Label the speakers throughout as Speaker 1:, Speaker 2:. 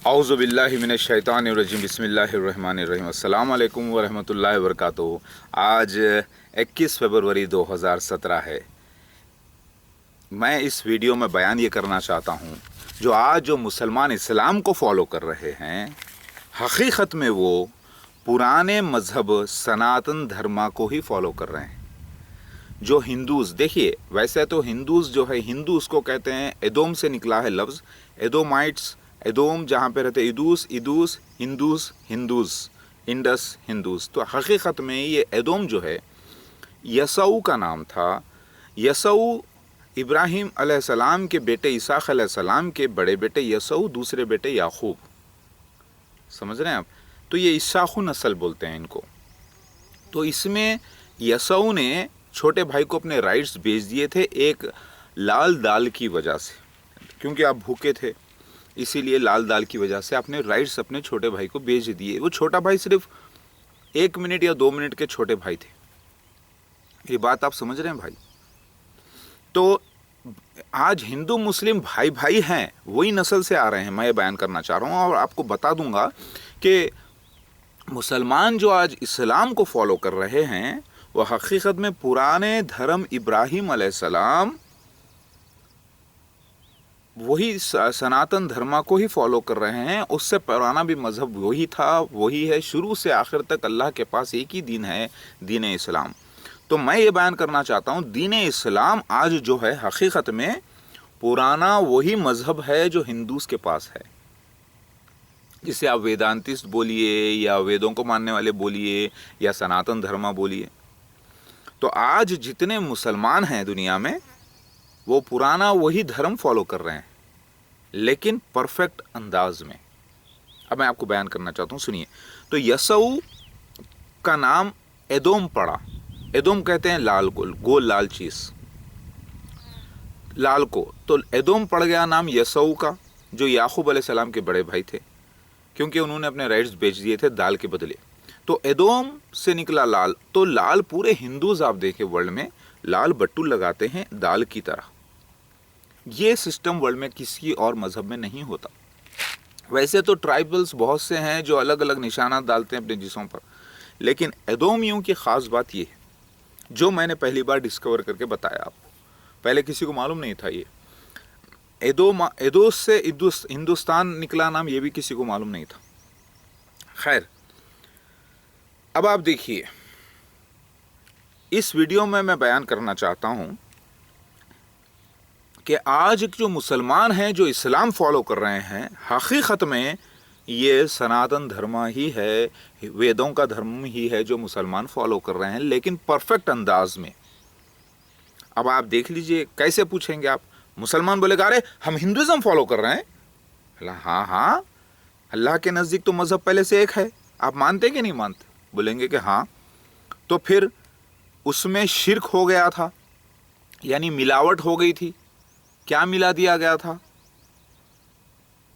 Speaker 1: औज़ु बिल्लाहि मिनश शैतानिर रजीम बिस्मिल्लाहिर रहमानिर रहीम अस्सलाम वालेकुम व रहमतुल्लाहि व बरकातुहू। आज 21 फरवरी 2017 है। मैं इस वीडियो में बयान ये करना चाहता हूँ, जो मुसलमान इस्लाम को फॉलो कर रहे हैं, हकीकत में वो पुराने मज़हब सनातन धर्म को ही फॉलो कर रहे हैं। जो हिंदूज़, देखिए वैसे तो हिंदूज़ जो है, हिंदू उसको कहते हैं, एदोम से निकला है लफ्ज़, एदोमाइट्स, एदोम जहाँ पे रहते इदूस, हिंदूज़, इंडस हिंदूज़। तो हकीकत में ये एदोम जो है यसऊ का नाम था। यसऊ इब्राहिम अलैहिस्सलाम के बेटे इसाक अलैहिस्सलाम के बड़े बेटे यसऊ, दूसरे बेटे याकूब। समझ रहे हैं आप? तो ये इसाखू नस्ल बोलते हैं इनको। तो इसमें यसऊ ने छोटे भाई को अपने राइट्स बेच दिए थे एक लाल दाल की वजह से, क्योंकि आप भूखे थे, इसीलिए लाल दाल की वजह से आपने राइट्स अपने छोटे भाई को बेच दिए। वो छोटा भाई सिर्फ 1 मिनट या 2 मिनट के छोटे भाई थे। ये बात आप समझ रहे हैं भाई? तो आज हिंदू मुस्लिम भाई भाई हैं, वही नस्ल से आ रहे हैं। मैं ये बयान करना चाह रहा हूँ और आपको बता दूंगा कि मुसलमान जो आज इस्लाम को फॉलो कर रहे हैं, वह हकीकत में पुराने धर्म इब्राहिम अलैहिस्सलाम, वही सनातन धर्म को ही फॉलो कर रहे हैं। उससे पुराना भी मज़हब वही था, वही है, शुरू से आखिर तक अल्लाह के पास एक ही दीन है, दीन इस्लाम। तो मैं ये बयान करना चाहता हूँ, दीन इस्लाम आज जो है हकीकत में पुराना वही मज़हब है जो हिंदूज़ के पास है। जिसे आप वेदांतिस्ट बोलिए या वेदों को मानने वाले बोलिए या सनातन धर्म बोलिए। तो आज जितने मुसलमान हैं दुनिया में, वो पुराना वही धर्म फॉलो कर रहे हैं, लेकिन परफेक्ट अंदाज में। अब मैं आपको बयान करना चाहता हूँ, सुनिए। तो यसऊ का नाम एदोम पड़ा। एदोम कहते हैं लाल को, गोल लाल चीज़, लाल को। तो एदोम पड़ गया नाम यसऊ का, जो याकूब अलैहिस्सलाम के बड़े भाई थे, क्योंकि उन्होंने अपने राइट्स बेच दिए थे दाल के बदले। तो एदोम से निकला लाल। तो लाल पूरे हिंदूज आप देखें वर्ल्ड में लाल बट्टू लगाते हैं दाल की तरह। ये सिस्टम वर्ल्ड में किसी और मज़हब में नहीं होता। वैसे तो ट्राइबल्स बहुत से हैं जो अलग अलग निशानात डालते हैं अपने जिस्मों पर, लेकिन एदोमियों की ख़ास बात ये है, जो मैंने पहली बार डिस्कवर करके बताया आपको, पहले किसी को मालूम नहीं था। ये एदोस से हिंदुस्तान निकला नाम, ये भी किसी को मालूम नहीं था। खैर, अब आप देखिए, इस वीडियो में मैं बयान करना चाहता हूँ कि आज जो मुसलमान हैं जो इस्लाम फॉलो कर रहे हैं, हकीकत में ये सनातन धर्म ही है, वेदों का धर्म ही है जो मुसलमान फॉलो कर रहे हैं, लेकिन परफेक्ट अंदाज में। अब आप देख लीजिए, कैसे पूछेंगे आप? मुसलमान बोलेगा अरे हम हिंदुज़म फॉलो कर रहे हैं। हाँ हाँ, अल्लाह के नज़दीक तो मज़हब पहले से एक है, आप मानते कि नहीं मानते? बोलेंगे कि हाँ। तो फिर उसमें शिर्क हो गया था, यानी मिलावट हो गई थी। क्या मिला दिया गया था?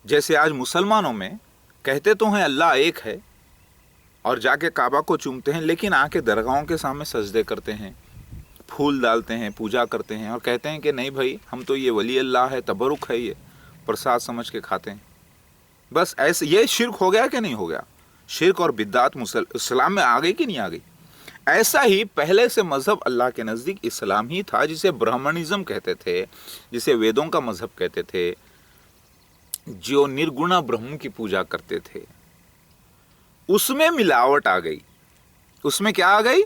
Speaker 1: जैसे आज मुसलमानों में कहते तो हैं अल्लाह एक है और जाके काबा को चूमते हैं, लेकिन आके दरगाहों के सामने सजदे करते हैं, फूल डालते हैं, पूजा करते हैं और कहते हैं कि नहीं भाई, हम तो ये वली अल्लाह है, तबरुक है, ये प्रसाद समझ के खाते हैं। बस ऐसे ये शिर्क हो गया कि नहीं हो गया? शिर्क और बिद्दात इस्लाम में आ गई कि नहीं आ गई? ऐसा ही पहले से मज़हब अल्लाह के नज़दीक इस्लाम ही था, जिसे ब्राह्मणिज़म कहते थे, जिसे वेदों का मज़हब कहते थे, जो निर्गुणा ब्रह्म की पूजा करते थे। उसमें मिलावट आ गई। उसमें क्या आ गई?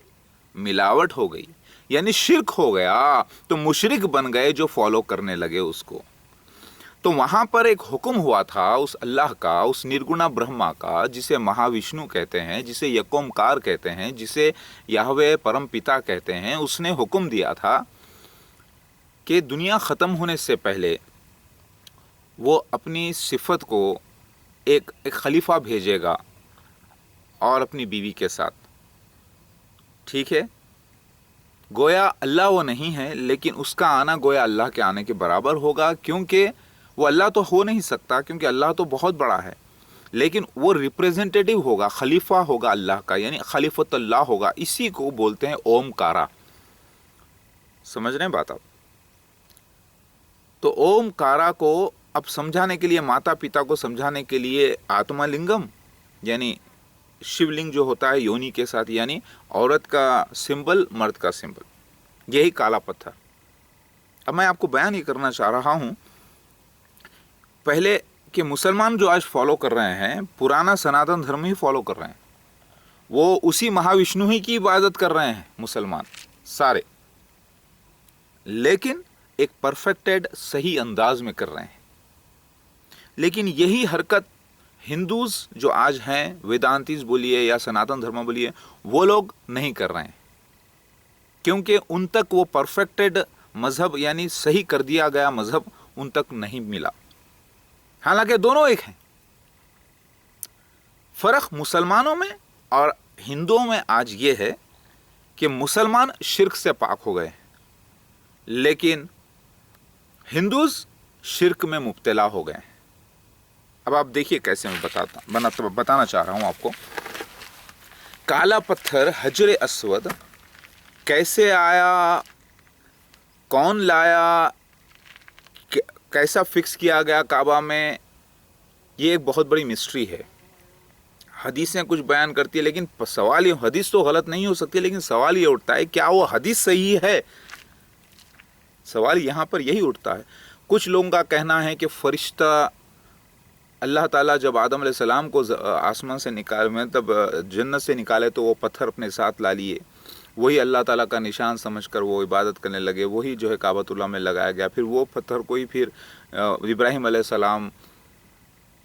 Speaker 1: मिलावट हो गई, यानी शिर्क हो गया। तो मुशरिक बन गए जो फॉलो करने लगे उसको। तो वहाँ पर एक हुक्म हुआ था उस अल्लाह का, उस निर्गुणा ब्रह्मा का, जिसे महाविष्णु कहते हैं, जिसे यकोमकार कहते हैं, जिसे याहवे परम पिता कहते हैं। उसने हुक्म दिया था कि दुनिया ख़त्म होने से पहले वो अपनी सिफत को एक खलीफा भेजेगा और अपनी बीवी के साथ। ठीक है, गोया अल्लाह वो नहीं है, लेकिन उसका आना गोया अल्लाह के आने के बराबर होगा, क्योंकि वो अल्लाह तो हो नहीं सकता, क्योंकि अल्लाह तो बहुत बड़ा है, लेकिन वो रिप्रेजेंटेटिव होगा, खलीफा होगा अल्लाह का, यानी खलीफतुल्लाह होगा। इसी को बोलते हैं ओमकारा। समझ रहे हैं बात आप? तो ओमकारा को अब समझाने के लिए, माता पिता को समझाने के लिए आत्मा लिंगम यानी शिवलिंग जो होता है योनि के साथ, यानी औरत का सिंबल मर्द का सिंबल, यही काला पत्थर। अब मैं आपको बयान ही करना चाह रहा हूँ, पहले कि मुसलमान जो आज फॉलो कर रहे हैं पुराना सनातन धर्म ही फॉलो कर रहे हैं, वो उसी महाविष्णु ही की इबादत कर रहे हैं मुसलमान सारे, लेकिन एक परफेक्टेड सही अंदाज में कर रहे हैं। लेकिन यही हरकत हिंदूज जो आज हैं, वेदांतीज बोलिए या सनातन धर्म बोलिए, वो लोग नहीं कर रहे हैं, क्योंकि उन तक वो परफेक्टेड मज़हब यानी सही कर दिया गया मज़हब उन तक नहीं मिला। हालांकि दोनों एक हैं। फ़र्क मुसलमानों में और हिंदुओं में आज ये है कि मुसलमान शिर्क से पाक हो गए, लेकिन हिंदूज शिर्क में मुब्तला हो गए। अब आप देखिए कैसे मैं बताना चाह रहा हूँ आपको। काला पत्थर हजर अस्वद कैसे आया, कौन लाया, कैसा फिक्स किया गया काबा में, ये एक बहुत बड़ी मिस्ट्री है। हदीसें कुछ बयान करती है, लेकिन सवाल ये, हदीस तो गलत नहीं हो सकती, लेकिन सवाल ये उठता है क्या वो हदीस सही है। सवाल यहाँ पर यही उठता है। कुछ लोगों का कहना है कि फरिश्ता अल्लाह ताला जब आदम अलैहिस्सलाम को आसमान से तब जन्नत से निकाले तो वो पत्थर अपने साथ ला लिए, वही अल्लाह ताला का निशान समझकर वो इबादत करने लगे, वही जो है काबतुल्लाह में लगाया गया। फिर वो पत्थर को ही फिर इब्राहिम अलैहिस्सलाम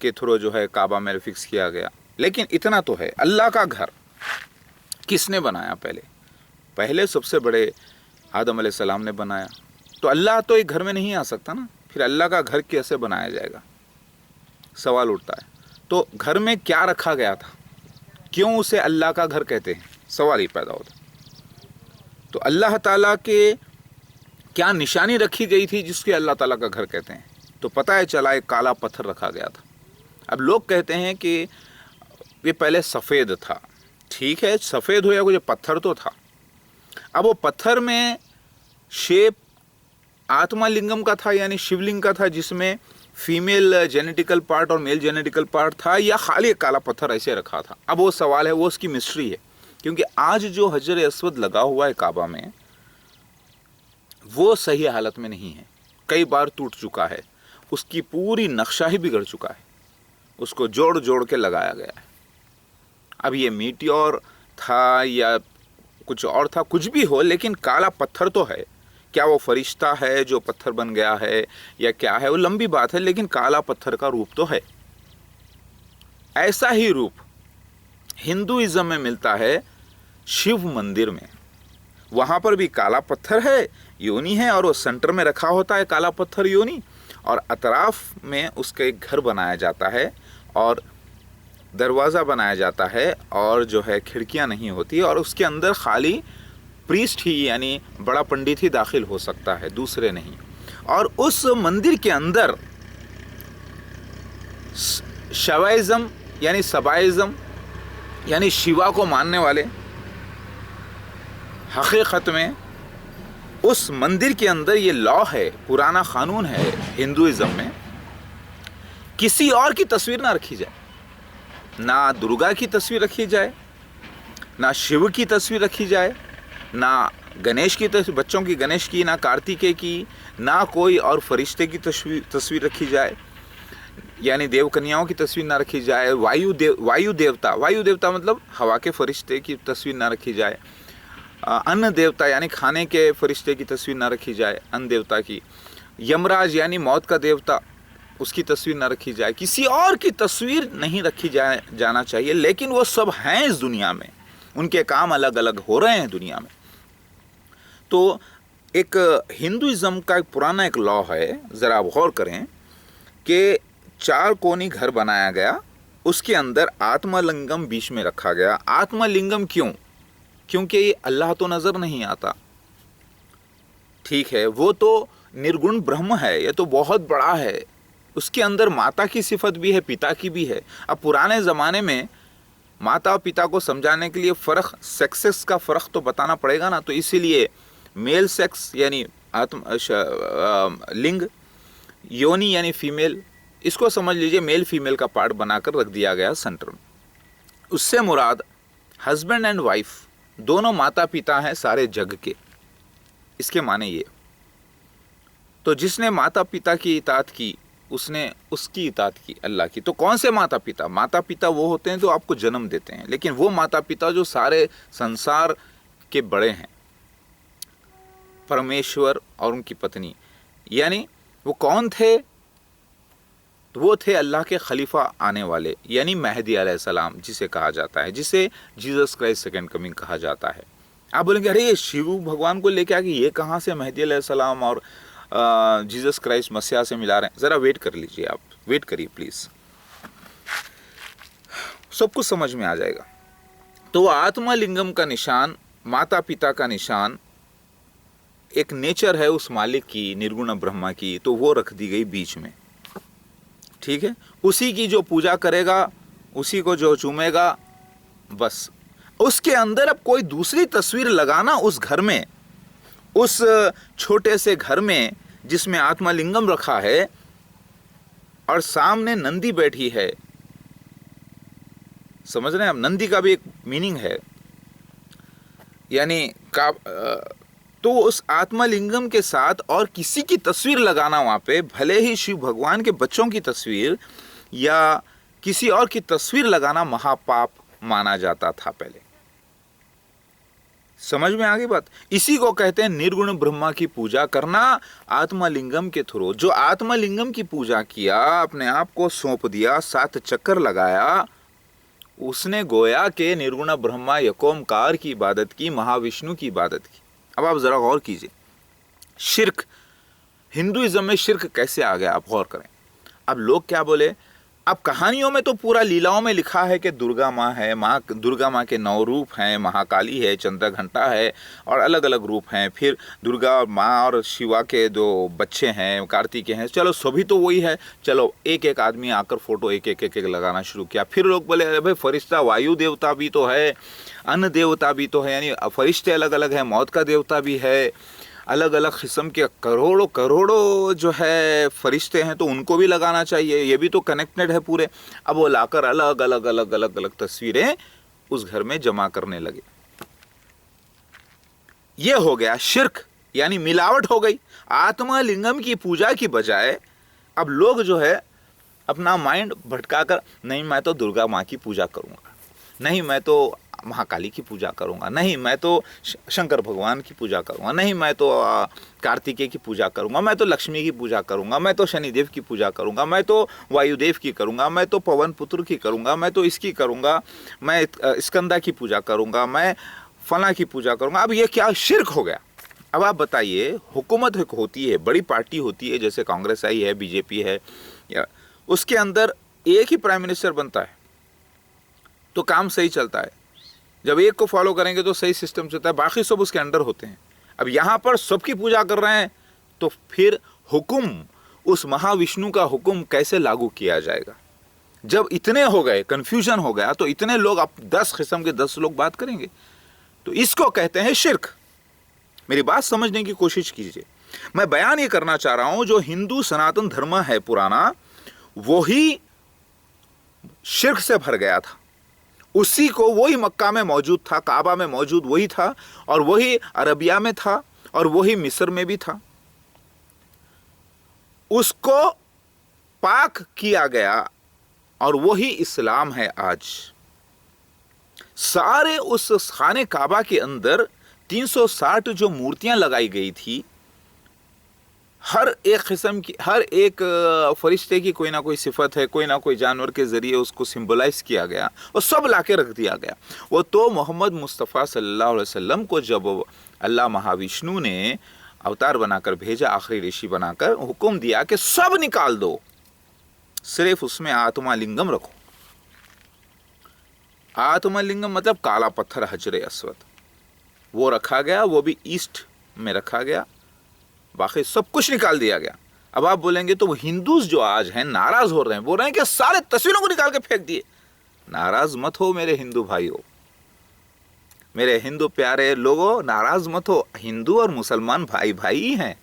Speaker 1: के थ्रू जो है काबा में फिक्स किया गया। लेकिन इतना तो है, अल्लाह का घर किसने बनाया? पहले सबसे बड़े आदम अलैहिस्सलाम ने बनाया। तो अल्लाह तो एक घर में नहीं आ सकता ना, फिर अल्लाह का घर कैसे बनाया जाएगा? सवाल उठता है। तो घर में क्या रखा गया था, क्यों उसे अल्लाह का घर कहते हैं? सवाल ही पैदा होता। तो अल्लाह ताला के क्या निशानी रखी गई थी जिसके अल्लाह ताला का घर कहते हैं? तो पता है चला एक काला पत्थर रखा गया था। अब लोग कहते हैं कि ये पहले सफ़ेद था। ठीक है, सफ़ेद हो या कुछ, पत्थर तो था। अब वो पत्थर में शेप आत्मा लिंगम का था यानी शिवलिंग का था, जिसमें फीमेल जेनेटिकल पार्ट और मेल जेनेटिकल पार्ट था, या खाली काला पत्थर ऐसे रखा था? अब वो सवाल है, वो उसकी मिस्ट्री है। क्योंकि आज जो हजर अस्वद लगा हुआ है काबा में, वो सही हालत में नहीं है, कई बार टूट चुका है, उसकी पूरी नक्शा ही बिगड़ चुका है, उसको जोड़ जोड़ के लगाया गया है। अब ये मीटियोर था या कुछ और था, कुछ भी हो, लेकिन काला पत्थर तो है। क्या वो फरिश्ता है जो पत्थर बन गया है या क्या है, वो लंबी बात है, लेकिन काला पत्थर का रूप तो है। ऐसा ही रूप हिंदुइज्म में मिलता है शिव मंदिर में। वहाँ पर भी काला पत्थर है, योनि है, और वो सेंटर में रखा होता है काला पत्थर योनि, और अतराफ में उसका एक घर बनाया जाता है और दरवाज़ा बनाया जाता है, और जो है खिड़कियाँ नहीं होती, और उसके अंदर खाली प्रीस्ट ही यानी बड़ा पंडित ही दाखिल हो सकता है, दूसरे नहीं। और उस मंदिर के अंदर शवाइज़म यानी सबाइज़म यानी शिवा को मानने वाले, हकीकत में उस मंदिर के अंदर ये लॉ है, पुराना कानून है हिंदुइज्म में, किसी और की तस्वीर ना रखी जाए, ना दुर्गा की तस्वीर रखी जाए, ना शिव की तस्वीर रखी जाए, ना गणेश की तस्वीर, बच्चों की गणेश की, ना कार्तिकेय की, ना कोई और फरिश्ते की तस्वीर रखी जाए, यानी देव कन्याओं की तस्वीर ना रखी जाए, वायु देवता मतलब हवा के फरिश्ते की तस्वीर ना रखी जाए, अन्न देवता यानी खाने के फरिश्ते की तस्वीर ना रखी जाए, अन्न देवता की, यमराज यानी मौत का देवता, उसकी तस्वीर ना रखी जाए, किसी और की तस्वीर नहीं रखी जाना चाहिए। लेकिन वो सब हैं इस दुनिया में, उनके काम अलग अलग हो रहे हैं दुनिया में। तो एक हिंदुइज्म का एक पुराना एक लॉ है, ज़रा आप गौर करें कि 4 कोनी घर बनाया गया, उसके अंदर आत्मलिंगम बीच में रखा गया। आत्मलिंगम क्यों? क्योंकि ये अल्लाह तो नज़र नहीं आता, ठीक है, वो तो निर्गुण ब्रह्म है, ये तो बहुत बड़ा है, उसके अंदर माता की सिफत भी है, पिता की भी है। अब पुराने ज़माने में माता और पिता को समझाने के लिए फ़र्क, सेक्सेस का फ़र्क तो बताना पड़ेगा ना, तो इसीलिए मेल सेक्स यानी लिंग योनि यानी फीमेल, इसको समझ लीजिए मेल फीमेल का पार्ट बनाकर रख दिया गया सेंटर में। उससे मुराद हस्बैंड एंड वाइफ दोनों माता पिता हैं सारे जग के, इसके माने ये। तो जिसने माता पिता की इताअत की उसने उसकी इताअत की अल्लाह की। तो कौन से माता पिता? माता पिता वो होते हैं जो आपको जन्म देते हैं, लेकिन वो माता पिता जो सारे संसार के बड़े हैं, परमेश्वर और उनकी पत्नी, यानी वो कौन थे? तो वो थे अल्लाह के खलीफा आने वाले, यानी महदी अलैहिस्सलाम जिसे कहा जाता है, जिसे जीसस क्राइस्ट सेकंड कमिंग कहा जाता है। आप बोलेंगे अरे ये शिव भगवान को लेके आके ये कहाँ से महदी अलैहिस्सलाम और जीसस क्राइस्ट मसीहा से मिला रहे हैं? ज़रा वेट कर लीजिए, आप वेट करिए प्लीज़, सब कुछ समझ में आ जाएगा। तो आत्मा लिंगम का निशान, माता पिता का निशान, एक नेचर है उस मालिक की, निर्गुण ब्रह्मा की, तो वो रख दी गई बीच में, ठीक है। उसी की जो पूजा करेगा, उसी को जो चूमेगा, बस उसके अंदर अब कोई दूसरी तस्वीर लगाना उस घर में, उस छोटे से घर में जिसमें आत्मा लिंगम रखा है और सामने नंदी बैठी है, समझ रहे हैं आप? नंदी का भी एक मीनिंग है, यानी का तो उस आत्मलिंगम के साथ और किसी की तस्वीर लगाना वहाँ पे, भले ही शिव भगवान के बच्चों की तस्वीर या किसी और की तस्वीर लगाना महापाप माना जाता था पहले। समझ में आ गई बात? इसी को कहते हैं निर्गुण ब्रह्मा की पूजा करना आत्मलिंगम के थ्रू। जो आत्मलिंगम की पूजा किया, अपने आप को सौंप दिया, 7 चक्कर लगाया, उसने गोया के निर्गुण ब्रह्मा यकोमकार की इबादत की, महाविष्णु की इबादत की। अब आप ज़रा गौर कीजिए, शिर्क, हिंदुइज्म में शिर्क कैसे आ गया, आप गौर करें। अब लोग क्या बोले, अब कहानियों में तो पूरा लीलाओं में लिखा है कि दुर्गा माँ है, दुर्गा माँ के 9 रूप हैं, महाकाली है, चंद्रघंटा है और अलग अलग रूप हैं। फिर दुर्गा माँ और शिवा के जो बच्चे हैं, कार्तिकेय हैं, चलो सभी तो वही है। चलो एक एक आदमी आकर फोटो एक एक लगाना शुरू किया। फिर लोग बोले अरे भाई फरिश्ता, वायु देवता भी तो है, अन्न देवता भी तो है, यानी फरिश्ते अलग अलग हैं, मौत का देवता भी है, अलग अलग किस्म के करोड़ों करोड़ों जो है फरिश्ते हैं, तो उनको भी लगाना चाहिए, ये भी तो कनेक्टेड है पूरे। अब वो लाकर अलग अलग अलग अलग अलग तस्वीरें उस घर में जमा करने लगे। ये हो गया शिर्क, यानी मिलावट हो गई। आत्मा लिंगम की पूजा की बजाय अब लोग जो है अपना माइंड भटका कर, नहीं मैं तो दुर्गा माँ की पूजा करूँगा, नहीं मैं तो महाकाली की पूजा करूंगा, नहीं मैं तो शंकर भगवान की पूजा करूंगा, नहीं मैं तो कार्तिकेय की पूजा करूंगा, मैं तो लक्ष्मी की पूजा करूंगा, मैं तो शनिदेव की पूजा करूंगा, मैं तो वायुदेव की करूंगा, मैं तो पवन पुत्र की करूंगा, मैं तो इसकी करूंगा, मैं स्कंदा की पूजा करूंगा, मैं फला की पूजा करूंगा। अब ये क्या शिर्क हो गया? अब आप बताइए, हुकूमत होती है, बड़ी पार्टी होती है, जैसे कांग्रेस आई है, बीजेपी है, या उसके अंदर एक ही प्राइम मिनिस्टर बनता है तो काम सही चलता है। जब एक को फॉलो करेंगे तो सही सिस्टम चलता है, बाकी सब उसके अंडर होते हैं। अब यहाँ पर सबकी पूजा कर रहे हैं तो फिर हुक्म, उस महाविष्णु का हुक्म कैसे लागू किया जाएगा? जब इतने हो गए, कन्फ्यूजन हो गया, तो इतने लोग, अब 10 किस्म के 10 लोग बात करेंगे, तो इसको कहते हैं शिर्क। मेरी बात समझने की कोशिश कीजिए। मैं बयान ये करना चाह रहा हूं, जो हिंदू सनातन धर्म है पुराना, वही शिर्क से भर गया था। उसी को, वही मक्का में मौजूद था, काबा में मौजूद वही था, और वही अरबिया में था, और वही मिस्र में भी था। उसको पाक किया गया और वही इस्लाम है आज। सारे उस खाने काबा के अंदर 360 जो मूर्तियां लगाई गई थी, हर एक किस्म की, हर एक फरिश्ते की कोई ना कोई सिफत है, कोई ना कोई जानवर के ज़रिए उसको सिंबलाइज किया गया और सब लाके रख दिया गया। वो तो मोहम्मद मुस्तफ़ा सल्लल्लाहु अलैहि वसल्लम को जब अल्लाह महाविष्णु ने अवतार बनाकर भेजा, आखिरी ऋषि बनाकर, हुक्म दिया कि सब निकाल दो, सिर्फ उसमें आत्मालिंगम रखो। आत्मालिंगम मतलब काला पत्थर हजरे अस्वद, वो रखा गया, वो भी ईस्ट में रखा गया, बाकी सब कुछ निकाल दिया गया। अब आप बोलेंगे तो हिंदूज जो आज हैं नाराज हो रहे हैं, बोल रहे हैं कि सारे तस्वीरों को निकाल के फेंक दिए। नाराज मत हो मेरे हिंदू भाइयों, मेरे हिंदू प्यारे लोगों, नाराज मत हो। हिंदू और मुसलमान भाई भाई ही हैं।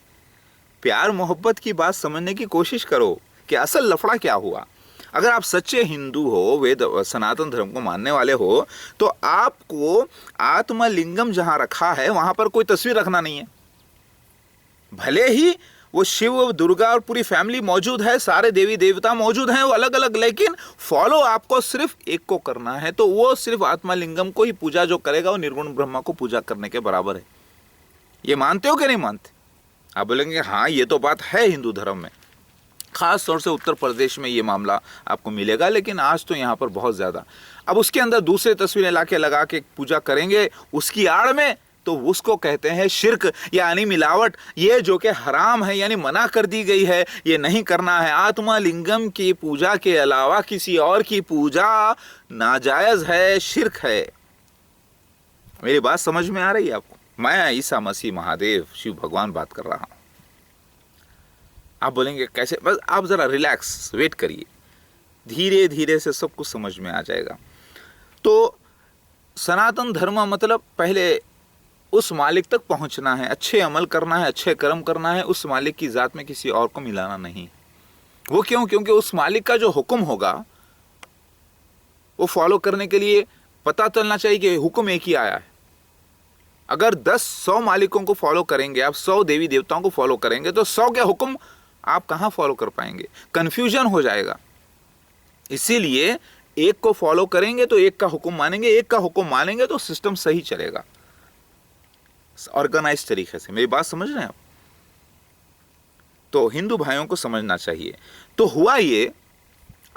Speaker 1: प्यार मोहब्बत की बात समझने की कोशिश करो कि असल लफड़ा क्या हुआ। अगर आप सच्चे हिंदू हो, वेद सनातन धर्म को मानने वाले हो, तो आपको आत्मलिंगम जहां रखा है वहां पर कोई तस्वीर रखना नहीं है। भले ही वो शिव दुर्गा और पूरी फैमिली मौजूद है, सारे देवी देवता मौजूद हैं, वो अलग अलग, लेकिन फॉलो आपको सिर्फ एक को करना है। तो वो सिर्फ आत्मलिंगम को ही पूजा जो करेगा वो निर्गुण ब्रह्मा को पूजा करने के बराबर है। ये मानते हो कि नहीं मानते? आप बोलेंगे हाँ ये तो बात है हिंदू धर्म में, खास तौर से उत्तर प्रदेश में ये मामला आपको मिलेगा, लेकिन आज तो यहाँ पर बहुत ज़्यादा। अब उसके अंदर दूसरे तस्वीरें लगा के पूजा करेंगे उसकी आड़ में, तो उसको कहते हैं शिर्क यानी मिलावट। ये जो कि हराम है, यानी मना कर दी गई है, ये नहीं करना है। आत्मा लिंगम की पूजा के अलावा किसी और की पूजा नाजायज है, शिर्क है। मेरी बात समझ में आ रही है आपको? मैं ईसा मसीह महादेव शिव भगवान बात कर रहा हूं। आप बोलेंगे कैसे? बस आप जरा रिलैक्स वेट करिए, धीरे धीरे से सब कुछ समझ में आ जाएगा। तो सनातन धर्म मतलब पहले उस मालिक तक पहुंचना है, अच्छे अमल करना है, अच्छे कर्म करना है, उस मालिक की ज़ात में किसी और को मिलाना नहीं। वो क्यों? क्योंकि उस मालिक का जो हुक्म होगा वो फॉलो करने के लिए पता चलना चाहिए कि हुक्म एक ही आया है। अगर 10-100 मालिकों को फॉलो करेंगे आप, 100 देवी देवताओं को फॉलो करेंगे, तो 100 के हुक्म आप कहाँ फॉलो कर पाएंगे? कन्फ्यूजन हो जाएगा। इसीलिए एक को फॉलो करेंगे तो एक का हुक्म मानेंगे, एक का हुक्म मानेंगे तो सिस्टम सही चलेगा, ऑर्गेनाइज तरीके से। मेरी बात समझ रहे हैं आप? तो हिंदू भाइयों को समझना चाहिए। तो हुआ ये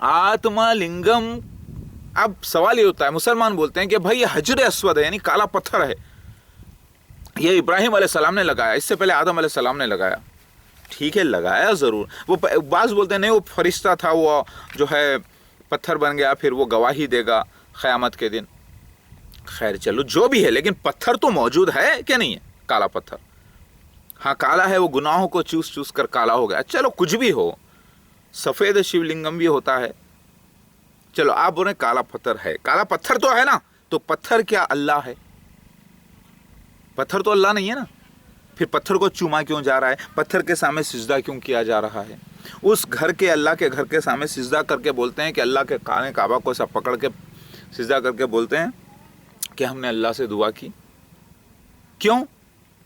Speaker 1: आत्मा लिंगम। अब सवाल ये होता है, मुसलमान बोलते हैं कि भाई ये हजर अस्वद है, यानी काला पत्थर है, ये इब्राहिम अलैहिस्सलाम ने लगाया, इससे पहले आदम अलैहिस्सलाम ने लगाया। ठीक है, लगाया जरूर। वो बाज़ बोलते हैं नहीं वो फरिश्ता था, वो जो है पत्थर बन गया, फिर वो गवाही देगा क़यामत के दिन। खैर चलो जो भी है, लेकिन पत्थर तो मौजूद है कि नहीं है? काला पत्थर, हाँ काला है, वो गुनाहों को चूस चूस कर काला हो गया। चलो कुछ भी हो, सफ़ेद शिवलिंगम भी होता है। चलो आप बोले काला पत्थर है, काला पत्थर तो है ना, तो पत्थर क्या अल्लाह है? पत्थर तो अल्लाह नहीं है ना। फिर पत्थर को चूमा क्यों जा रहा है? पत्थर के सामने सिजदा क्यों किया जा रहा है? उस घर के, अल्लाह के घर के सामने सिजदा करके बोलते हैं कि अल्लाह के खाने काबा को सब पकड़ के सिजदा करके बोलते हैं कि हमने अल्लाह से दुआ की। क्यों?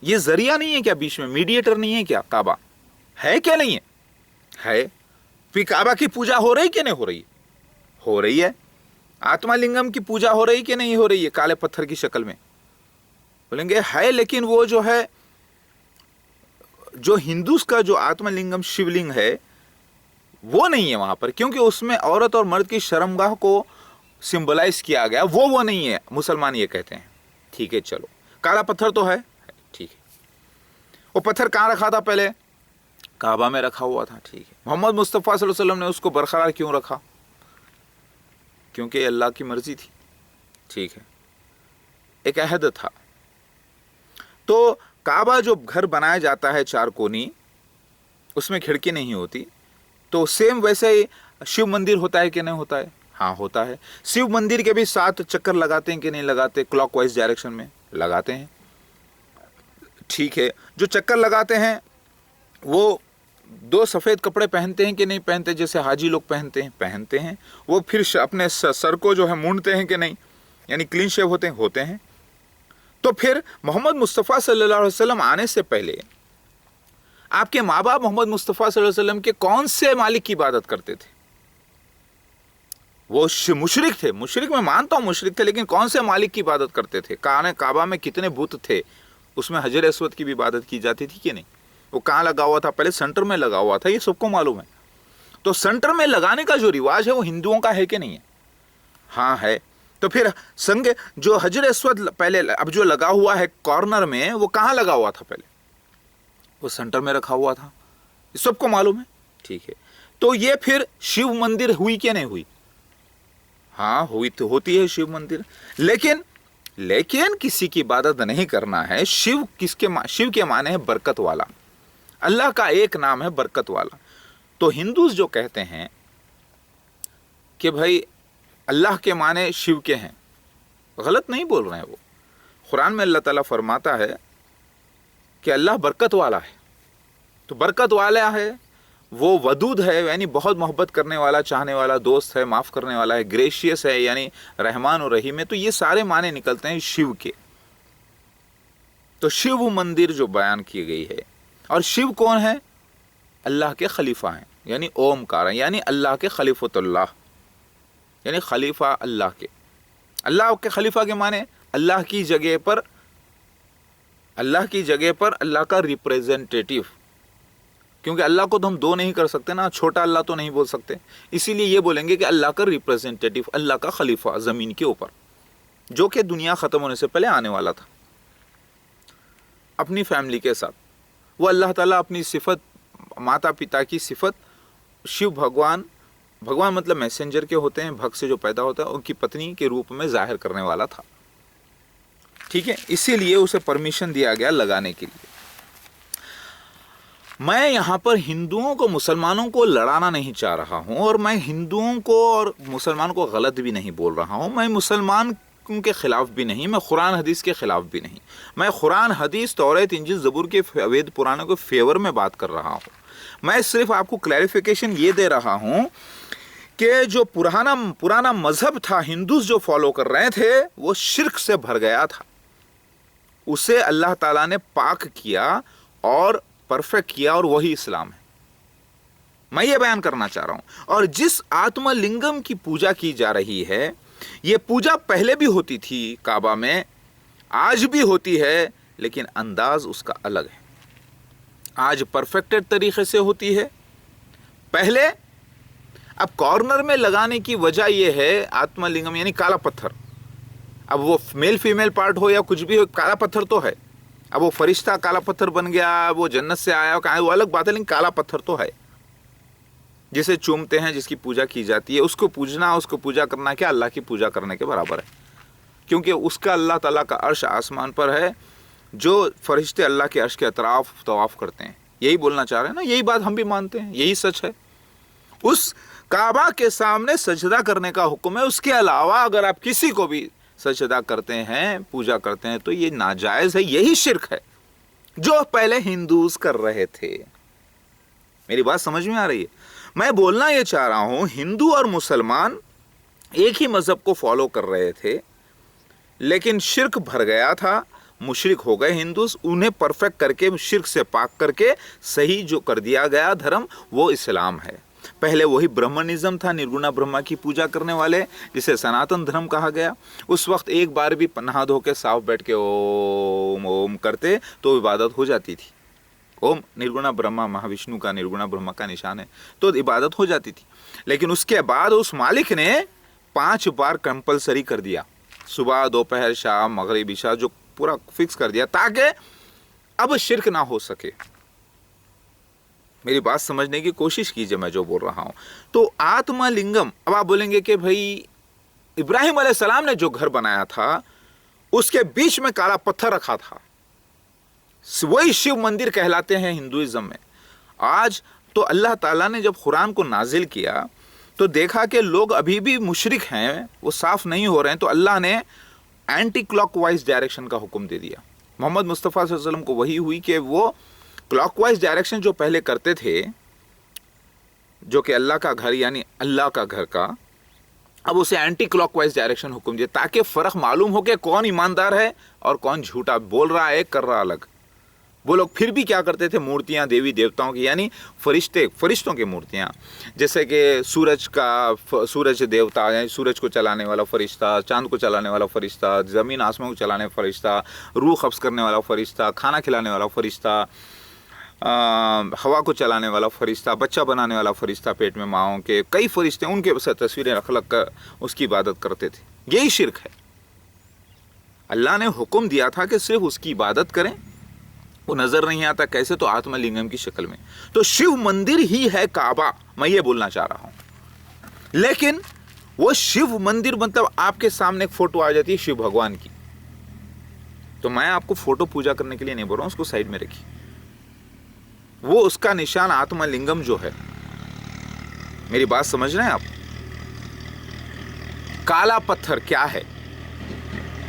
Speaker 1: ये जरिया नहीं है क्या बीच में? मीडिएटर नहीं है क्या? काबा है क्या? नहीं है? है। फिर काबा की पूजा हो रही कि नहीं हो रही? हो रही है। आत्मालिंगम की पूजा हो रही कि नहीं हो रही है काले पत्थर की शक्ल में? बोलेंगे है, लेकिन वो जो है, जो हिंदूस का जो आत्मलिंगम शिवलिंग है वो नहीं है वहां पर, क्योंकि उसमें औरत और मर्द की शर्मगाह को सिंबलाइज किया गया, वो नहीं है। मुसलमान ये कहते हैं। ठीक है चलो, काला पत्थर तो है, ठीक है। वो पत्थर कहाँ रखा था पहले? काबा में रखा हुआ था। ठीक है, मोहम्मद मुस्तफ़ा सल्लल्लाहु अलैहि वसल्लम ने उसको बरकरार क्यों रखा? क्योंकि अल्लाह की मर्जी थी। ठीक है, एक अहद था। तो काबा जो घर बनाया जाता है चार कोनी, उसमें खिड़की नहीं होती, तो सेम वैसे ही शिव मंदिर होता है कि नहीं होता है? हाँ होता है। शिव मंदिर के भी 7 चक्कर लगाते हैं कि नहीं लगाते? क्लॉकवाइज डायरेक्शन में लगाते हैं। ठीक है, जो चक्कर लगाते हैं वो 2 सफ़ेद कपड़े पहनते हैं कि नहीं पहनते? जैसे हाजी लोग पहनते हैं, पहनते हैं। वो फिर अपने सर को जो है मूंढते हैं कि नहीं, यानी क्लीन शेव होते हैं। तो फिर मोहम्मद मुस्तफ़ा सल्लल्लाहु अलैहि वसल्लम आने से पहले आपके माँ बाप मोहम्मद मुस्तफ़ा सल्लल्लाहु अलैहि वसल्लम के कौन से मालिक की इबादत करते थे? वो मुशरिक थे। मुशरिक मैं मानता हूँ मुशरिक थे, लेकिन कौन से मालिक की इबादत करते थे? काबा में कितने बुत थे? उसमें हजर अस्वद की भी इबादत की जाती थी कि नहीं? वो कहाँ लगा हुआ था? पहले सेंटर में लगा हुआ था, ये सबको मालूम है। तो सेंटर में लगाने का जो रिवाज है वो हिंदुओं का है कि नहीं है? हाँ है। तो फिर संग जो हजर अस्वद पहले, अब जो लगा हुआ है कॉर्नर में, वो कहाँ लगा हुआ था पहले? वो सेंटर में रखा हुआ था, सबको मालूम है। ठीक है, तो ये फिर शिव मंदिर हुई क्या नहीं हुई? हाँ हुई, तो होती है शिव मंदिर, लेकिन किसी की इबादत नहीं करना है। शिव के माने है बरकत वाला। अल्लाह का एक नाम है बरकत वाला। तो हिंदूज जो कहते हैं कि भाई अल्लाह के माने शिव के हैं, गलत नहीं बोल रहे हैं। वो कुरान में अल्लाह ताला फरमाता है कि अल्लाह बरकत वाला है। تو برکت والا ہے، وہ ودود ہے یعنی بہت محبت کرنے والا، چاہنے والا، دوست ہے، معاف کرنے والا ہے، گریشیس ہے یعنی رحمان و رحیم ہے. تو یہ سارے معنی نکلتے ہیں شیو کے. تو شیو مندر جو بیان کی گئی ہے، اور شیو کون ہے؟ اللہ کے خلیفہ ہیں یعنی اومکار ہیں، یعنی اللہ کے خلیفۃ اللہ، یعنی خلیفہ اللہ کے. اللہ کے خلیفہ کے معنی اللہ کی جگہ پر اللہ کا ریپریزنٹیٹیو، کیونکہ اللہ کو تو ہم دو نہیں کر سکتے نا، چھوٹا اللہ تو نہیں بول سکتے، اسی لیے یہ بولیں گے کہ اللہ کا ریپریزنٹیٹیو، اللہ کا خلیفہ زمین کے اوپر، جو کہ دنیا ختم ہونے سے پہلے آنے والا تھا اپنی فیملی کے ساتھ. وہ اللہ تعالیٰ اپنی صفت، ماتا پتا کی صفت شیو بھگوان مطلب میسنجر کے ہوتے ہیں، بھگ سے جو پیدا ہوتا ہے، ان کی پتنی کے روپ میں ظاہر کرنے والا تھا. ٹھیک ہے، اسی لیے اسے پرمیشن دیا گیا لگانے کے لیے. میں یہاں پر ہندوؤں کو مسلمانوں کو لڑانا نہیں چاہ رہا ہوں، اور میں ہندوؤں کو اور مسلمانوں کو غلط بھی نہیں بول رہا ہوں. میں مسلمان کے خلاف بھی نہیں، میں قرآن حدیث کے خلاف بھی نہیں. میں قرآن حدیث، تورات، انجیل، زبور کے وید پرانوں کے فیور میں بات کر رہا ہوں. میں صرف آپ کو کلیریفیکیشن یہ دے رہا ہوں کہ جو پرانا مذہب تھا، ہندوز جو فالو کر رہے تھے، وہ شرک سے بھر گیا تھا. اسے اللہ تعالیٰ نے پاک کیا اور پرفیکٹ کیا، اور وہی اسلام ہے. میں یہ بیان کرنا چاہ رہا ہوں. اور جس آتما لنگم کی پوجا کی جا رہی ہے، یہ پوجا پہلے بھی ہوتی تھی کعبہ میں، آج بھی ہوتی ہے، لیکن انداز اس کا الگ ہے. آج پرفیکٹڈ طریقے سے ہوتی ہے. پہلے اب کارنر میں لگانے کی وجہ یہ ہے، آتما لنگم یعنی کالا پتھر. اب وہ میل فیمیل پارٹ ہو یا کچھ بھی ہو، کالا پتھر تو ہے. اب وہ فرشتہ کالا پتھر بن گیا، وہ جنت سے آیا، وہ الگ بات ہے، لیکن کالا پتھر تو ہے جسے چومتے ہیں، جس کی پوجا کی جاتی ہے. اس کو پوجنا، اس کو پوجا کرنا کیا اللہ کی پوجا کرنے کے برابر ہے، کیونکہ اس کا اللہ تعالیٰ کا عرش آسمان پر ہے، جو فرشتے اللہ کے عرش کے اطراف طواف کرتے ہیں. یہی بولنا چاہ رہے ہیں نا، یہی بات ہم بھی مانتے ہیں، یہی سچ ہے. اس کعبہ کے سامنے سجدہ کرنے کا حکم ہے. اس کے علاوہ اگر آپ کسی کو بھی سجدہ کرتے ہیں، پوجا کرتے ہیں، تو یہ ناجائز ہے. یہی شرک ہے جو پہلے ہندوز کر رہے تھے. میری بات سمجھ میں آ رہی ہے؟ میں بولنا یہ چاہ رہا ہوں، ہندو اور مسلمان ایک ہی مذہب کو فالو کر رہے تھے، لیکن شرک بھر گیا تھا، مشرک ہو گئے ہندوز. انہیں پرفیکٹ کر کے، شرک سے پاک کر کے صحیح جو کر دیا گیا دھرم، وہ اسلام ہے. پہلے وہی برہمنزم تھا، نرگنا برہما کی پوجا کرنے والے، جسے سناتن دھرم کہا گیا. اس وقت ایک بار بھی نہا دھو کے صاف بیٹھ کے اوم اوم کرتے تو عبادت ہو جاتی تھی. اوم نرگنا برہما، مہاوشنو کا نرگنا برہما کا نشان ہے، تو عبادت ہو جاتی تھی. لیکن اس کے بعد اس مالک نے 5 بار کمپلسری کر دیا، صبح، دوپہر، شام، مغرب، عشاء، جو پورا فکس کر دیا تاکہ اب شرک نہ ہو سکے. میری بات سمجھنے کی کوشش کیجئے میں جو بول رہا ہوں. تو آتما لنگم، اب آپ بولیں گے کہ بھائی ابراہیم علیہ السلام نے جو گھر بنایا تھا، اس کے بیچ میں کالا پتھر رکھا تھا، وہی شیو مندر کہلاتے ہیں ہندوازم میں. آج تو اللہ تعالیٰ نے جب قرآن کو نازل کیا تو دیکھا کہ لوگ ابھی بھی مشرک ہیں، وہ صاف نہیں ہو رہے ہیں، تو اللہ نے اینٹی کلاک وائز ڈائریکشن کا حکم دے دیا. محمد مصطفیٰ صلی اللہ علیہ وسلم کو وہی ہوئی کہ وہ کلاک وائز ڈائریکشن جو پہلے کرتے تھے، جو کہ اللہ کا گھر یعنی اللہ کا گھر کا، اب اسے اینٹی کلاک وائز ڈائریکشن حکم دیا تاکہ فرق معلوم ہو کہ کون ایماندار ہے اور کون جھوٹا، بول رہا ہے کر رہا الگ. وہ لوگ پھر بھی کیا کرتے تھے، مورتیاں دیوی دیوتاؤں کی یعنی فرشتوں کی مورتیاں، جیسے کہ سورج دیوتا یعنی سورج کو چلانے والا فرشتہ، چاند کو چلانے والا فرشتہ، زمین آسمان کو چلانے والا فرشتہ، روح قبض کرنے والا فرشتہ، کھانا کھلانے والا فرشتہ، ہوا کو چلانے والا فرشتہ، بچہ بنانے والا فرشتہ، پیٹ میں ماؤں کے کئی فرشتے، ان کے تصویریں رکھ کر اس کی عبادت کرتے تھے. یہی شرک ہے. اللہ نے حکم دیا تھا کہ صرف اس کی عبادت کریں. وہ نظر نہیں آتا کیسے؟ تو آتما لنگم کی شکل میں. تو شیو مندر ہی ہے کعبہ، میں یہ بولنا چاہ رہا ہوں. لیکن وہ شیو مندر مطلب آپ کے سامنے ایک فوٹو آ جاتی ہے شیو بھگوان کی، تو میں آپ کو فوٹو پوجا کرنے کے لیے نہیں بول رہا ہوں، اس کو سائڈ میں رکھیے. وہ اس کا نشان آتما لنگم جو ہے، میری بات سمجھ رہے ہیں آپ؟ کالا پتھر کیا ہے،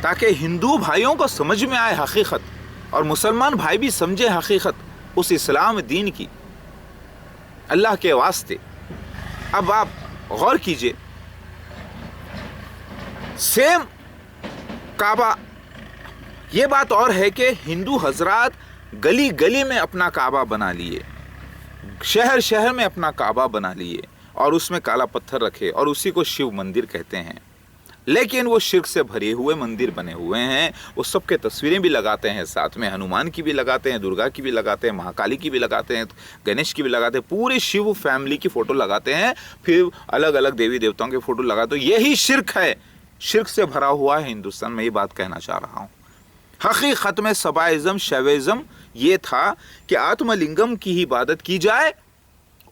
Speaker 1: تاکہ ہندو بھائیوں کو سمجھ میں آئے حقیقت، اور مسلمان بھائی بھی سمجھے حقیقت उस इस्लाम दीन की, अल्लाह के वास्ते। अब आप गौर कीजिए, सेम काबा, ये बात और है कि हिंदू हजरात गली गली में अपना काबा बना लिए, शहर शहर में अपना काबा बना लिए और उसमें काला पत्थर रखे और उसी को शिव मंदिर कहते हैं। लेकिन वो शिर्क से भरे हुए मंदिर बने हुए हैं। वो सबके तस्वीरें भी लगाते हैं, साथ में हनुमान की भी लगाते हैं, दुर्गा की भी लगाते हैं, महाकाली की भी लगाते हैं, गणेश की भी लगाते हैं, पूरे शिव फैमिली की फ़ोटो लगाते हैं, फिर अलग अलग देवी देवताओं की फ़ोटो लगाते हैं। यही शिर्क है, शिर्क से भरा हुआ है हिंदुस्तान में। ये बात कहना चाह रहा हूँ। हकीकत में सबाइज़म शैविज़म ये था कि आत्मलिंगम की ही इबादत की जाए।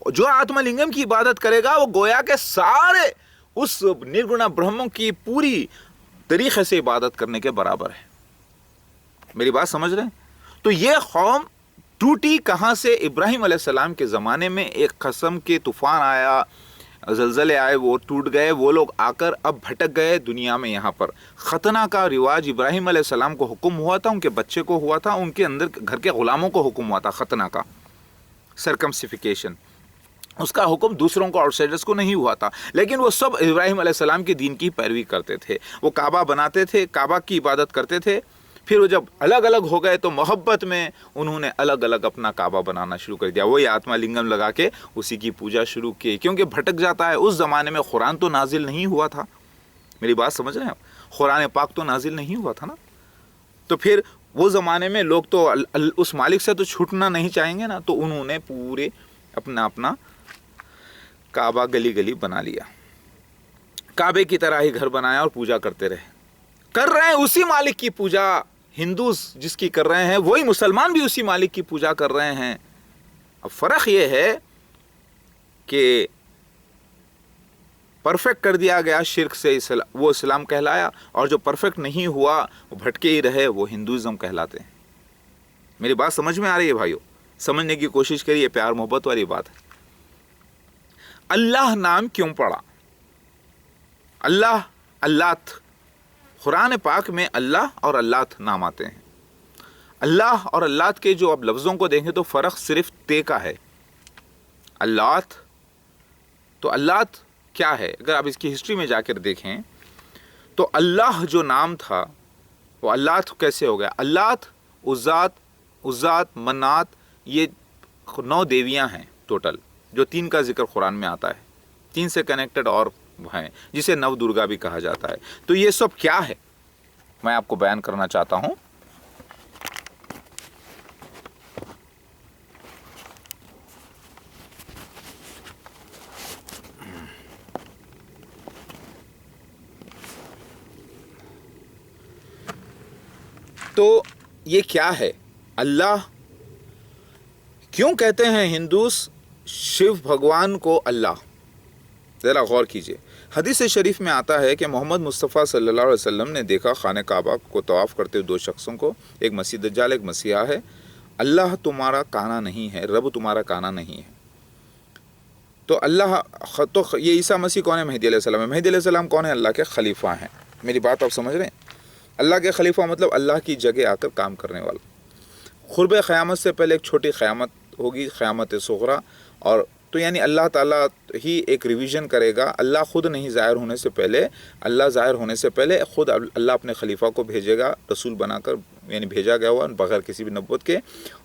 Speaker 1: जो आत्मलिंगम की इबादत करेगा वो गोया के सारे उस निर्गुण ब्रह्म की पूरी तरीके से इबादत करने के बराबर है। मेरी बात समझ रहे हैं? तो ये कौम टूटी कहाँ से? इब्राहिम अलैहिस्सलाम के ज़माने में एक कसम के तूफ़ान आया, ज़लज़ले आए, वो टूट गए। वो लोग आकर अब भटक गए दुनिया में। यहाँ पर खतना का रिवाज इब्राहिम अलैहिस्सलाम को हुक्म हुआ था, उनके बच्चे को हुआ था, उनके अंदर घर के ग़ुलामों को हुक्म हुआ था खतना का, सरकमसिफिकेशन। उसका हुक्म दूसरों को, आउटसाइडर्स को नहीं हुआ था। लेकिन वो सब इब्राहिम अलैहिस्सलाम के दीन की पैरवी करते थे। वो काबा बनाते थे, काबा की इबादत करते थे। फिर वो जब अलग अलग हो गए तो मोहब्बत में उन्होंने अलग अलग अपना काबा बनाना शुरू कर दिया। वही आत्मलिंगम लगा के उसी की पूजा शुरू की, क्योंकि भटक जाता है। उस ज़माने में कुरान तो नाजिल नहीं हुआ था। मेरी बात समझ रहे हैं आप? कुरान पाक तो नाजिल नहीं हुआ था ना। तो फिर वो ज़माने में लोग तो उस मालिक से तो छूटना नहीं चाहेंगे ना, तो उन्होंने पूरे अपना अपना काबा गली गली बना लिया। काबे की तरह ही घर बनाया और पूजा करते रहे। कर रहे हैं उसी मालिक की पूजा। हिंदू जिसकी कर रहे हैं वही मुसलमान भी उसी मालिक की पूजा कर रहे हैं। अब फ़र्क ये है कि परफेक्ट कर दिया गया शिर्क से वो इस्लाम कहलाया, और जो परफेक्ट नहीं हुआ वो भटके ही रहे, वो हिंदुज़म कहलाते हैं। मेरी बात समझ में आ रही है भाइयों? समझने की कोशिश करिए, प्यार मोहब्बत वाली बात है। अल्लाह नाम क्यों पड़ा? अल्लाह, अल्लात, कुरान पाक में अल्लाह और अल्लात नाम आते हैं। अल्लाह और अल्लात के जो अब लफ्ज़ों को देखें तो फ़र्क सिर्फ ते का है। अल्लात, तो अल्लात क्या है? अगर आप इसकी हिस्ट्री में जाकर देखें तो अल्लाह जो नाम था वो अल्लात कैसे हो गया? अल्लात, उज़्ज़ात, उज़्ज़ात, मन्नात, ये 9 देवियां हैं टोटल, जो 3 का जिक्र कुरान में आता है। 3 से कनेक्टेड और हैं, जिसे नव दुर्गा भी कहा जाता है। तो ये सब क्या है मैं आपको बयान करना चाहता हूं। तो ये क्या है? अल्लाह क्यों कहते हैं हिंदूस शिव भगवान को अल्लाह? ज़रा गौर कीजिए। हदीस शरीफ में आता है कि मोहम्मद मुस्तफ़ा सल्लल्लाहु अलैहि वसल्लम ने देखा खाने काबा को तवाफ़ करते हुए 2 शख्सों को, एक मसीह दज्जाल, एक मसीहा है। अल्लाह तुम्हारा काना नहीं है, रब तुम्हारा काना नहीं है। तो अल्लाह, तो ये ईसा मसीह कौन है? मेहदी अलैहिस्सलाम है। मेहदी अलैहिस्सलाम कौन है? अल्लाह के खलीफा हैं। मेरी बात आप समझ रहे हैं? अल्लाह के खलीफा मतलब अल्लाह की जगह आकर काम करने वाला। क़ुर्ब क़यामत से पहले एक छोटी क़यामत होगी, क़यामत सुग़रा, और तो यानी अल्लाह ताला ही एक रिवीजन करेगा। अल्लाह ख़ुद नहीं ज़ाहिर होने से पहले, अल्लाह ज़ाहिर होने से पहले ख़ुद अल्लाह अपने खलीफा को भेजेगा, रसूल बनाकर, यानी भेजा गया हुआ बग़ैर किसी भी नबूवत के,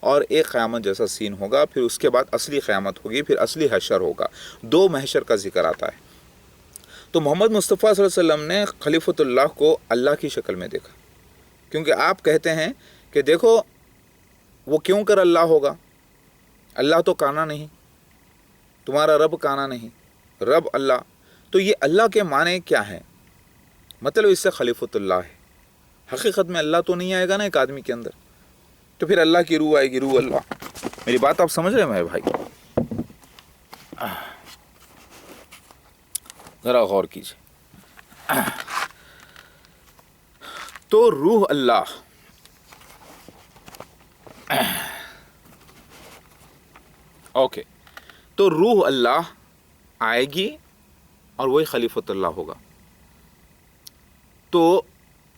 Speaker 1: और एक क़यामत जैसा सीन होगा। फिर उसके बाद असली क़यामत होगी, फिर असली हशर होगा। 2 महशर का जिक्र आता है। तो मोहम्मद मुस्तफ़ा सल्लल्लाहु अलैहि वसल्लम ने खलीफतुल्लाह को अल्लाह की शक्ल में देखा, क्योंकि आप कहते हैं कि देखो वो क्यों कर अल्लाह होगा? अल्लाह तो काना नहीं, तुम्हारा रब काना नहीं, रब अल्लाह। तो ये अल्लाह के माने क्या है? मतलब इससे खलीफतुल्लाह है। हकीकत में अल्लाह तो नहीं आएगा ना एक आदमी के अंदर, तो फिर अल्लाह की रूह आएगी, रूह अल्लाह। मेरी बात आप समझ रहे हैं मेरे भाई? ज़रा गौर कीजिए। तो रूह अल्लाह, ओके, तो रूह अल्लाह आएगी और वही खलीफतुल्लाह होगा। तो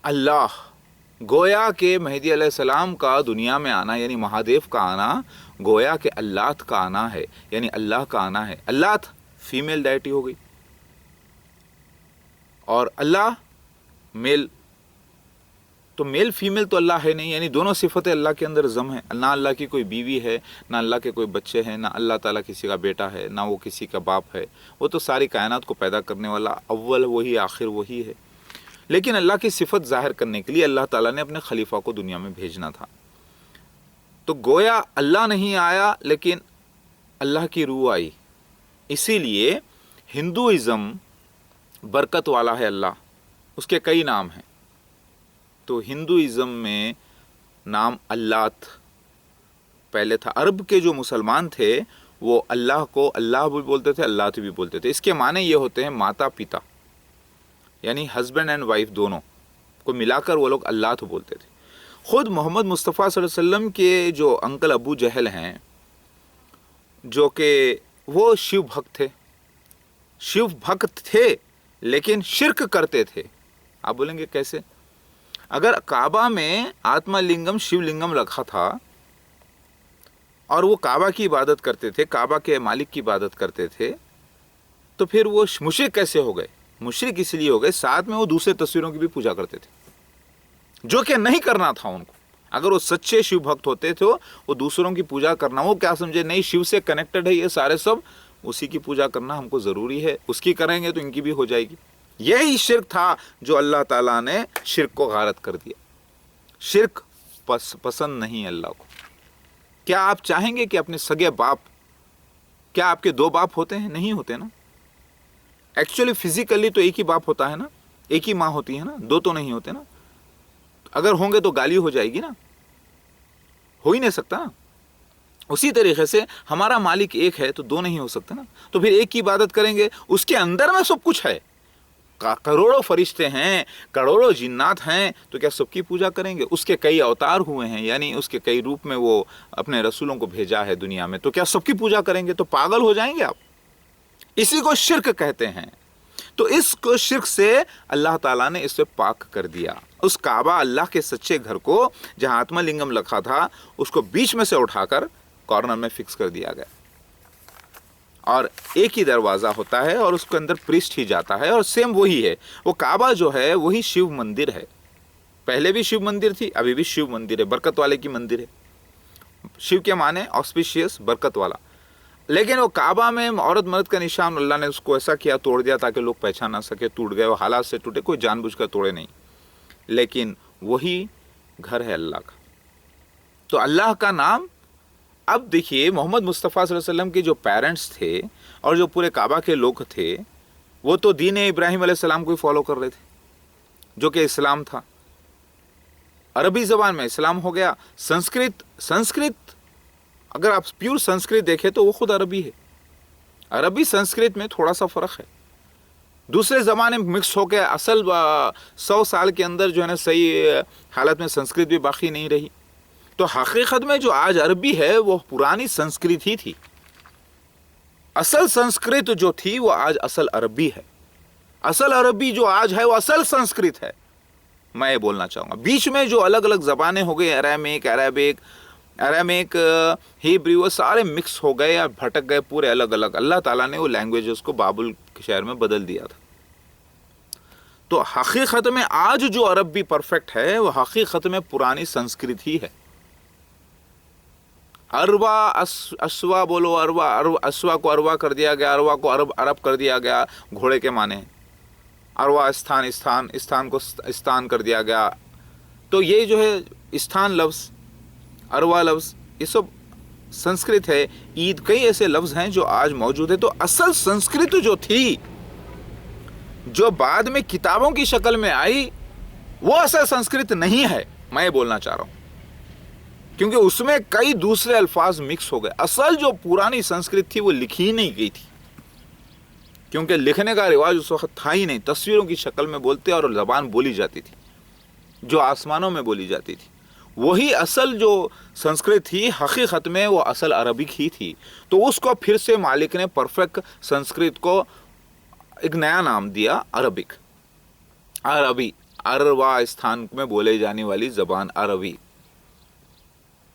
Speaker 1: अल्लाह गोया के मेहदी अलैहिस्सलाम का दुनिया में आना यानी महादेव का आना गोया के अल्लात का आना है, यानी अल्लाह का आना है। अल्लात फीमेल डायटी हो गई और अल्लाह मेल, तो मेल फीमेल तो अल्लाह है नहीं, यानी दोनों सिफतें अल्लाह के अंदर जम है। ना अल्लाह की कोई बीवी है, ना अल्लाह के कोई बच्चे हैं, ना अल्लाह ताला किसी का बेटा है, ना वो किसी का बाप है। वो तो सारी कायनात को पैदा करने वाला अव्वल वही, आखिर वही है। लेकिन अल्लाह की सिफत जाहिर करने के लिए अल्लाह ताला ने अपने खलीफा को दुनिया में भेजना था। तो गोया अल्लाह नहीं आया लेकिन अल्लाह की रूह आई। इसीलिए हिंदुइज़्म बरकत वाला है अल्लाह, उसके कई नाम हैं। तो हिंदुइज़्म में नाम अल्लात पहले था। अरब के जो मुसलमान थे वो अल्लाह को अल्लाह भी बोलते थे, अल्लात भी बोलते थे। इसके माने ये होते हैं माता पिता, यानी हस्बैंड एंड वाइफ दोनों को मिलाकर वो लोग अल्लाह तो बोलते थे। ख़ुद मोहम्मद मुस्तफ़ा सल्लल्लाहु अलैहि वसल्लम के जो अंकल अबू जहल हैं, जो कि वो शिव भक्त थे, शिव भक्त थे लेकिन शिर्क करते थे। आप बोलेंगे कैसे? अगर काबा में आत्मलिंगम शिवलिंगम रखा था और वो काबा की इबादत करते थे, काबा के मालिक की इबादत करते थे, तो फिर वो मुशरिक कैसे हो गए? मुशरिक इसलिए हो गए, साथ में वो दूसरे तस्वीरों की भी पूजा करते थे, जो कि नहीं करना था उनको। अगर वो सच्चे शिव भक्त होते थे वो दूसरों की पूजा करना, वो क्या समझे, नहीं शिव से कनेक्टेड है ये सारे सब, उसी की पूजा करना हमको ज़रूरी है, उसकी करेंगे तो इनकी भी हो जाएगी। यही शिर्क था जो अल्लाह ताला ने शिर्क को गारत कर दिया। शिर्क पसंद नहीं है अल्लाह को। क्या आप चाहेंगे कि अपने सगे बाप, क्या आपके दो बाप होते हैं? नहीं होते ना। एक्चुअली फिजिकली तो एक ही बाप होता है ना, एक ही माँ होती है ना, दो तो नहीं होते ना। अगर होंगे तो गाली हो जाएगी ना, हो ही नहीं सकता ना। उसी तरीके से हमारा मालिक एक है तो दो नहीं हो सकते ना। तो फिर एक की इबादत करेंगे, उसके अंदर में सब कुछ है, करोड़ों फरिश्ते हैं, करोड़ों जिन्नात हैं, तो क्या सबकी पूजा करेंगे? उसके कई अवतार हुए हैं, यानी उसके कई रूप में वो अपने रसूलों को भेजा है दुनिया में, तो क्या सबकी पूजा करेंगे? तो पागल हो जाएंगे आप। इसी को शिर्क कहते हैं। तो इसको शिर्क से अल्लाह ताला ने इससे पाक कर दिया। उस काबा अल्लाह के सच्चे घर को जहां आत्मलिंगम रखा था, उसको बीच में से उठाकर कॉर्नर में फिक्स कर दिया गया। और एक ही दरवाज़ा होता है और उसके अंदर प्रीस्ट ही जाता है, और सेम वही है। वो काबा जो है वही शिव मंदिर है। पहले भी शिव मंदिर थी, अभी भी शिव मंदिर है, बरकत वाले की मंदिर है। शिव के माने ऑस्पिशियस, बरकत वाला। लेकिन वो काबा में औरत मर्द का निशान अल्लाह ने उसको ऐसा किया, तोड़ दिया ताकि लोग पहचान ना सके। टूट गए, वो हालात से टूटे, कोई जानबूझकर तोड़े नहीं, लेकिन वही घर है अल्लाह का। तो अल्लाह का नाम, अब देखिए मोहम्मद मुस्तफ़ा सल्लल्लाहु अलैहि वसल्लम के जो पेरेंट्स थे और जो पूरे काबा के लोग थे, वो तो दीन इब्राहिम अलैहिस्सलाम को ही फॉलो कर रहे थे, जो कि इस्लाम था। अरबी ज़बान में इस्लाम हो गया। संस्कृत अगर आप प्योर संस्कृत देखें तो वो खुद अरबी है। अरबी संस्कृत में थोड़ा सा फ़र्क है, दूसरे ज़माने में मिक्स हो गया। असल 100 साल के अंदर जो है ना सही हालत में संस्कृत भी बाकी नहीं रही। तो हकीकत में जो आज अरबी है वो पुरानी संस्कृत ही थी। असल संस्कृत जो थी वो आज असल अरबी है। असल अरबी जो आज है वो असल संस्कृत है। मैं ये बोलना चाहूँगा, बीच में जो अलग अलग ज़बानें हो गई, अरामिक, हिब्रू, वो सारे मिक्स हो गए या भटक गए पूरे अलग अलग। अल्लाह ताला ने वो लैंग्वेजेस को बाबुल के शहर में बदल दिया था। तो हकीकत में आज जो अरबी परफेक्ट है वो हकीकत में पुरानी संस्कृत ही है। अरवा अस्वा बोलो, अस्वा को अरवा कर दिया गया, अरवा को अरब कर दिया गया, घोड़े के माने। अरवा स्थान को स्थान कर दिया गया। तो ये जो है स्थान लफ्ज़, अरवा लफ्ज़, ये सब संस्कृत है। ईद, कई ऐसे लफ्ज़ हैं जो आज मौजूद है। तो असल संस्कृत जो थी, जो बाद में किताबों की शक्ल में आई, वो असल संस्कृत नहीं है। मैं ये बोलना चाह रहा हूँ, क्योंकि उसमें कई दूसरे अल्फाज मिक्स हो गए। असल जो पुरानी संस्कृत थी वो लिखी ही नहीं गई थी, क्योंकि लिखने का रिवाज उस वक्त था ही नहीं। तस्वीरों की शक्ल में बोलते और ज़बान बोली जाती थी, जो आसमानों में बोली जाती थी। वही असल जो संस्कृत थी, हकीकत में वो असल अरबिक ही थी। तो उसको फिर से मालिक ने परफेक्ट संस्कृत को एक नया नाम दिया, अरबी। अरवास्थान में बोले जाने वाली ज़बान अरबी,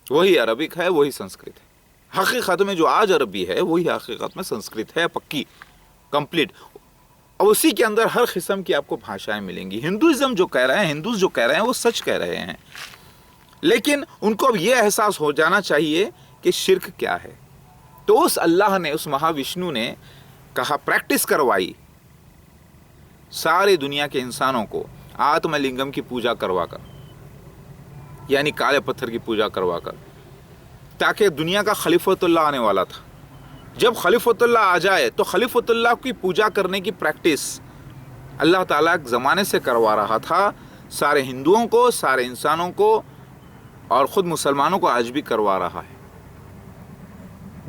Speaker 1: वही अरबिक है, वही संस्कृत है। हकीकत में जो आज अरबी है वही हकीकत में संस्कृत है, पक्की, कंप्लीट। और उसी के अंदर हर किस्म की आपको भाषाएं मिलेंगी। हिंदुइज्म जो कह रहे हैं, हिंदूज जो कह रहे हैं वो सच कह रहे हैं, लेकिन उनको अब ये एहसास हो जाना चाहिए कि शिर्क क्या है। तो उस अल्लाह ने, उस महाविष्णु ने कहा, प्रैक्टिस करवाई सारी दुनिया के इंसानों को आत्मलिंगम की पूजा करवाकर, यानी काले पत्थर की पूजा करवाकर, ताकि दुनिया का खलीफतुल्लाह आने वाला था। जब खलीफतुल्लाह आ जाए तो खलीफतुल्लाह की पूजा करने की प्रैक्टिस अल्लाह ताला ज़माने से करवा रहा था सारे हिंदुओं को, सारे इंसानों को, और ख़ुद मुसलमानों को आज भी करवा रहा है।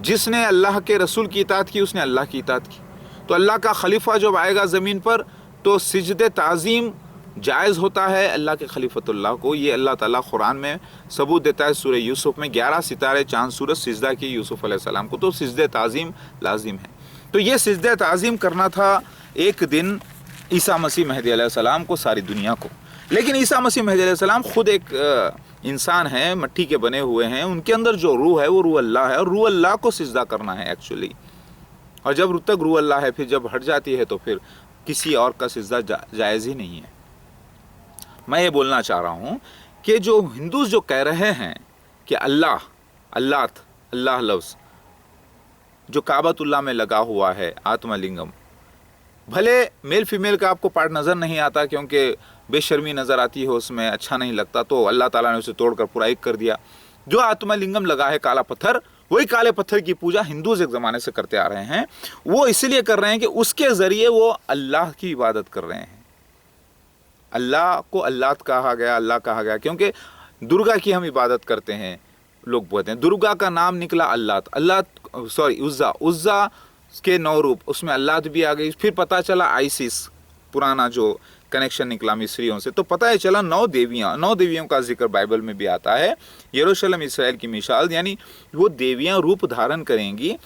Speaker 1: जिसने अल्लाह के रसूल की इताअत की उसने अल्लाह की इताअत की। तो अल्लाह का खलीफा जब आएगा ज़मीन पर तो सिजदे ताज़ीम जायज़ होता है अल्लाह के खलीफतुल्लाह को। ये अल्लाह ताला कुरान में सबूत देता है। सूरह यूसुफ में 11 सितारे चांद सूरज सिजदा की यूसुफ अलैहिस्सलाम को, तो सिजदे ताज़ीम लाजिम है। तो ये सिजदे ताज़ीम करना था एक दिन ईसा मसीह महदी अलैहिस्सलाम को, सारी दुनिया को। लेकिन ईसा मसीह महदी अलैहिस्सलाम खुद एक इंसान है, मट्टी के बने हुए हैं। उनके अंदर जो रूह है वो रूह अल्लाह है, और रूह अल्लाह को सिजदा करना है एक्चुअली। और जब तक रूह अल्लाह है, फिर जब हट जाती है तो फिर किसी और का सिजदा जायज़ ही नहीं है। मैं ये बोलना चाह रहा हूँ कि जो हिंदूज जो कह रहे हैं कि अल्लाह, अल्लाह लफ्ज़ जो काबतुल्लाह में लगा हुआ है, आत्मलिंगम, भले मेल फीमेल का आपको पार्ट नज़र नहीं आता क्योंकि बेशर्मी नज़र आती है उसमें, अच्छा नहीं लगता, तो अल्लाह ताला ने उसे तोड़कर पूरा एक कर दिया। जो आत्मलिंगम लगा है काला पत्थर, वही काले पत्थर की पूजा हिंदूज एक ज़माने से करते आ रहे हैं। वो इसलिए कर रहे हैं कि उसके ज़रिए वो अल्लाह की इबादत कर रहे हैं। अल्लाह को अल्लाह कहा गया, अल्लाह कहा गया क्योंकि दुर्गा की हम इबादत करते हैं। लोग बोलते हैं दुर्गा का नाम निकला उज़्ज़ा के 9 रूप, उसमें अल्लाह भी आ गई। फिर पता चला आइसिस, पुराना जो कनेक्शन निकला मिस्रियों से, तो पता है चला 9 देवियों का जिक्र बाइबल में भी आता है। यरूशलेम इसराइल की मिसाल, यानी वो देवियाँ रूप धारण करेंगी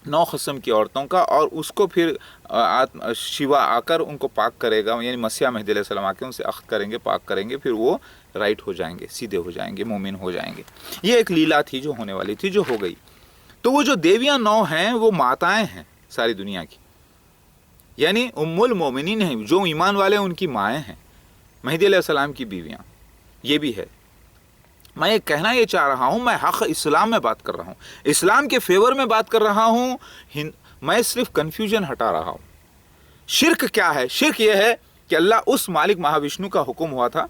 Speaker 1: 9 किस्म की औरतों का, और उसको फिर शिवा आकर उनको पाक करेगा, यानी मसीह महदी अलैहिस्सलाम आके उनसे अख्त करेंगे, पाक करेंगे, फिर वो राइट हो जाएंगे, सीधे हो जाएंगे, मोमिन हो जाएंगे। ये एक लीला थी जो होने वाली थी, जो हो गई। तो वो जो देवियाँ 9 हैं वो माताएं हैं सारी दुनिया की, यानी उम्मुल मोमिनीन हैं, जो ईमान वाले उनकी माएँ हैं, महदी अलैहिस्सलाम की बीवियाँ। ये भी है। मैं ये कहना ये चाह रहा हूँ, मैं हक़ इस्लाम में बात कर रहा हूँ, इस्लाम के फेवर में बात कर रहा हूँ। मैं सिर्फ कन्फ्यूजन हटा रहा हूँ। शिर्क क्या है? शिर्क ये है कि अल्लाह, उस मालिक महाविष्णु का हुक्म हुआ था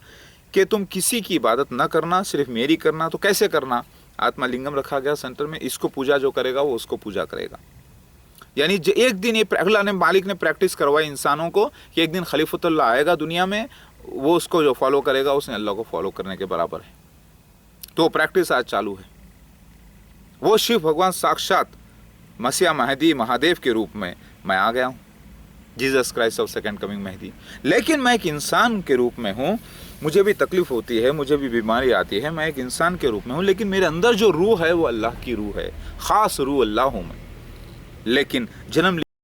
Speaker 1: कि तुम किसी की इबादत न करना, सिर्फ मेरी करना। तो कैसे करना? आत्मलिंगम रखा गया सेंटर में, इसको पूजा जो करेगा वो उसको पूजा करेगा। यानी एक दिन ये अल्लाह ने, मालिक ने प्रैक्टिस करवाई इंसानों को कि एक दिन खलीफतुल्लाह आएगा दुनिया में, वो उसको जो फॉलो करेगा उसने अल्लाह को फॉलो करने के बराबर है। तो प्रैक्टिस आज चालू है। वो शिव भगवान साक्षात मसीह महदी महादेव के रूप में मैं आ गया हूँ, Jesus Christ of second coming Mahdi. लेकिन मैं एक इंसान के रूप में हूँ, मुझे भी तकलीफ होती है, मुझे भी बीमारी आती है, मैं एक इंसान के रूप में हूँ, लेकिन मेरे अंदर जो रूह है वो अल्लाह की रूह है, ख़ास रूह अल्लाह हूँ मैं। लेकिन जन्म